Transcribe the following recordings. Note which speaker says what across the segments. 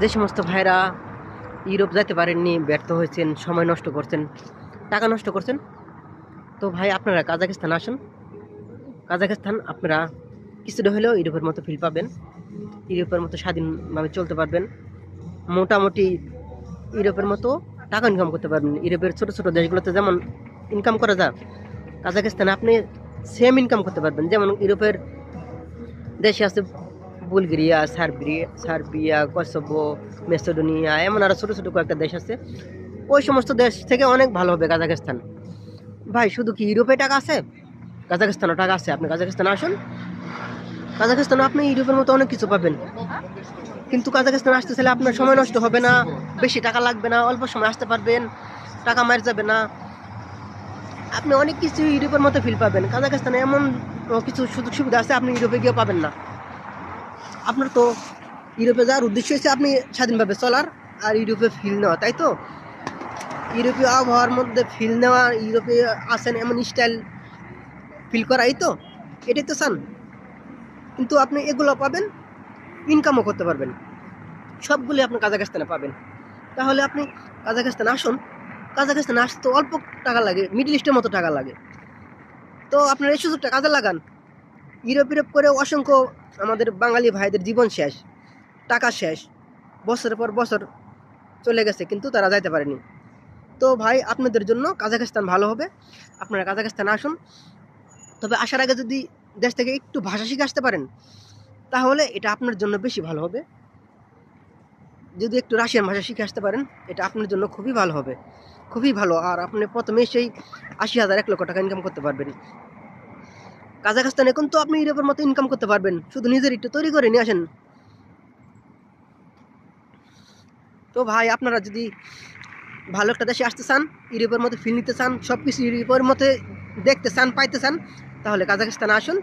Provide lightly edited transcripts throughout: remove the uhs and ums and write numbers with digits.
Speaker 1: যে সমস্ত ভাইরা ইউরোপ যেতে পারেননি, ব্যর্থ হয়েছেন, সময় নষ্ট করছেন, টাকা নষ্ট করছেন, তো ভাই আপনারা কাজাকিস্তান আসুন। কাজাকিস্তান আপনারা কিছুটা হলেও ইউরোপের মতো ফিল পাবেন, ইউরোপের মতো স্বাধীনভাবে চলতে পারবেন, মোটামুটি ইউরোপের মতো টাকা ইনকাম করতে পারবেন। ইউরোপের ছোটো ছোটো দেশগুলোতে যেমন ইনকাম করা যায়, কাজাকিস্তানে আপনি সেম ইনকাম করতে পারবেন। যেমন ইউরোপের দেশে আছে বুলগেরিয়া, সার্বিয়া, কসোভো, মেসিডোনিয়া, এমন আরও ছোটো ছোটো কয়েকটা দেশ আছে। ওই সমস্ত দেশ থেকে অনেক ভালো হবে কাজাকিস্তান। ভাই শুধু কি ইউরোপে টাকা আছে? কাজাকিস্তানও টাকা আছে। আপনি কাজাকিস্তানে আসুন, কাজাকিস্তানে আপনি ইউরোপের মতো অনেক কিছু পাবেন। কিন্তু কাজাকিস্তানে আসতে চাইলে আপনার সময় নষ্ট হবে না, বেশি টাকা লাগবে না, অল্প সময় আসতে পারবেন, টাকা মার যাবে না, আপনি অনেক কিছু ইউরোপের মতো ফিল পাবেন। কাজাকিস্তানে এমন কিছু সুযোগ সুবিধা আছে আপনি ইউরোপে গিয়েও পাবেন না। আপনার তো ইউরোপে যাওয়ার উদ্দেশ্য হচ্ছে আপনি স্বাধীনভাবে চলার আর ইউরোপে ফিল নেওয়া, তাই তো? ইউরোপীয় আবহাওয়ার মধ্যে ফিল নেওয়া, ইউরোপে আসেন এমন স্টাইল ফিল করা, এই তো, এটাই তো চান। কিন্তু আপনি এগুলো পাবেন, ইনকামও করতে পারবেন, সবগুলি আপনি কাজাকিস্তানে পাবেন। তাহলে আপনি কাজাকিস্তানে আসুন। কাজাকিস্তানে আসতে তো অল্প টাকা লাগে, মিডল ইস্টের মতো টাকা লাগে। তো আপনার এই সুযোগটা কাজে লাগান। ইউরোপ ইউরোপ করে অসংখ্য আমাদের বাঙালি ভাইদের জীবন শেষ, টাকা শেষ, বছরের পর বছর চলে গেছে কিন্তু তারা যাইতে পারেনি। তো ভাই আপনাদের জন্য কাজাকিস্তান ভালো হবে, আপনারা কাজাকিস্তান আসুন। তবে আসার আগে যদি দেশ থেকে একটু ভাষা শিখে আসতে পারেন তাহলে এটা আপনার জন্য বেশি ভালো হবে। যদি একটু রাশিয়ান ভাষা শিখে আসতে পারেন এটা আপনার জন্য খুবই ভালো হবে, খুবই ভালো। আর আপনি প্রথমে সেই ৮০,০০০ ১ লক্ষ টাকা ইনকাম করতে পারবেন কাজাকিস্তানে। কিন্তু আপনি ইউরোপের মতো ইনকাম করতে পারবেন, শুধু নিজের একটু তৈরি করে নিয়ে আসেন। তো ভাই আপনারা যদি ভালো একটা দেশে আসতে চান, ইউরোপের মধ্যে ফিল নিতে চান, সব কিছু ইউরোপের মধ্যে দেখতে চান, পাইতে চান, তাহলে কাজাকিস্তানে আসুন।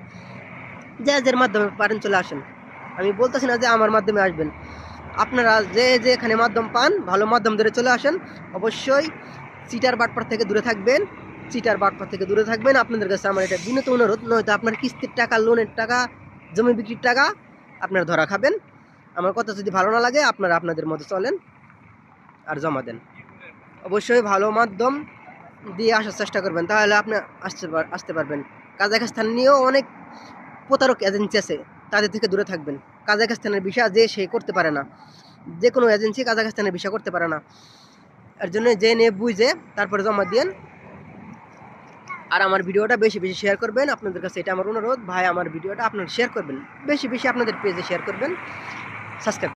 Speaker 1: যে মাধ্যমে পারেন চলে আসেন। আমি বলতেছি না যে আমার মাধ্যমে আসবেন, আপনারা যে যেখানে মাধ্যম পান ভালো মাধ্যম ধরে চলে আসেন। অবশ্যই চিটার বাটপার থেকে দূরে থাকবেন, চিটার বাটপার থেকে দূরে থাকবেন। আপনাদের কাছে আমার এটা বিনীত অনুরোধ, নয়তো আপনার কিস্তির টাকা, লোনের টাকা, জমি বিক্রির টাকা আপনারা ধরা খাবেন। আমার কথা যদি ভালো না লাগে আপনারা আপনাদের মতো চলেন আর জমা দেন। অবশ্যই ভালো মাধ্যম দিয়ে আসার চেষ্টা করবেন, তাহলে আপনি আসতে পারবেন। কাজাখস্তান নিয়েও অনেক প্রতারক এজেন্সি আছে, তাদের থেকে দূরে থাকবেন। কাজাখস্তানের ভিসা যে সে করতে পারে না, যে কোনো এজেন্সি কাজাখস্তানের ভিসা করতে পারে না। এর জন্য যে নিয়ে বুঝে তারপরে জমা দিন। আর আমার ভিডিওটা বেশি বেশি শেয়ার করবেন, আপনাদের কাছে এটা আমার অনুরোধ। ভাই আমার ভিডিওটা আপনারা শেয়ার করবেন, বেশি বেশি আপনাদের পেজে শেয়ার করবেন, সাবস্ক্রাইব